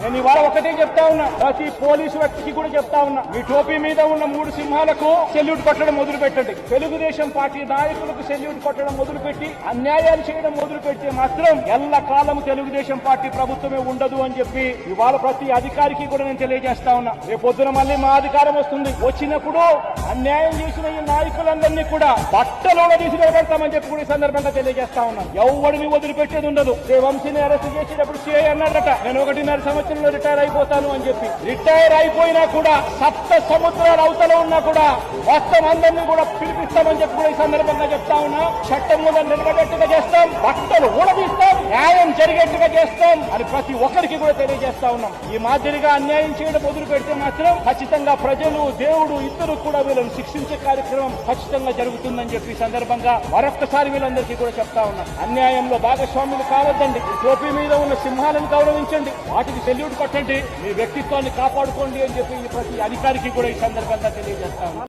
నేను ఇవాళ ఒకటే చెప్తా ఉన్నా, ప్రతి పోలీసు వ్యక్తికి కూడా చెప్తా ఉన్నా, మీ టోపీ మీద ఉన్న 3 సింహాలకు సెల్యూట్ కొట్టడం మొదలు పెట్టండి. తెలుగుదేశం పార్టీ నాయకులకు సెల్యూట్ కొట్టడం మొదలుపెట్టి అన్యాయాలు చేయడం మొదలు పెడితే మాత్రం ఎల్ల కాలం తెలుగుదేశం పార్టీ ప్రభుత్వమే ఉండదు అని చెప్పి ఇవాళ ప్రతి అధికారికి కూడా నేను తెలియజేస్తా ఉన్నా. రేపొద్దున మళ్ళీ మా అధికారం వస్తుంది, వచ్చినప్పుడు అన్యాయం చేసిన ఈ నాయకులందరినీ కూడా బట్టలోనే తీసి నిలబెడతామని చెప్పి కూడా ఈ సందర్భంగా తెలియజేస్తా ఉన్నాను. ఎవరిని వదిలిపెట్టేది ఉండదు. వంశీని అరెస్ట్ చేసేటప్పుడు సిఐ అన్నాడట, నేను 1.5 సంవత్సరంలో రిటైర్ అయిపోతాను అని చెప్పి. రిటైర్ అయిపోయినా కూడా సప్త సముద్రాల అవతల ఉన్నా కూడా మొత్తం అందరినీ కూడా పిలిపిస్తామని చెప్పి కూడా ఈ సందర్భంగా చెప్తా ఉన్నా. చట్టం ముందు నిలబడేట్టుగా చేస్తాం, బట్టలు ఊడదీస్తాం, న్యాయం జరిగేట్టుగా చేస్తాం అని ప్రతి ఒక్కరికి కూడా తెలియజేస్తా ఉన్నాం. ఈ మాదిరిగా అన్యాయం చేయడం మొదలు పెడితే మాత్రం ఖచ్చితంగా ప్రజలు, దేవుడు ఇద్దరు కూడా వీళ్ళని శిక్షించే కార్యక్రమం ఖచ్చితంగా జరుగుతుందని చెప్పి ఈ సందర్భంగా మరొక్కసారి వీళ్ళందరికీ కూడా చెప్తా ఉన్నాం. అన్యాయంలో భాగస్వాములు కావద్దండి. టోపీ మీద ఉన్న సింహాలను గౌరవించండి, వాటికి సెల్యూట్ కొట్టండి, మీ వ్యక్తిత్వాన్ని కాపాడుకోండి అని చెప్పి ప్రతి అధికారికి కూడా ఈ సందర్భంగా తెలియజేస్తా ఉన్నాం.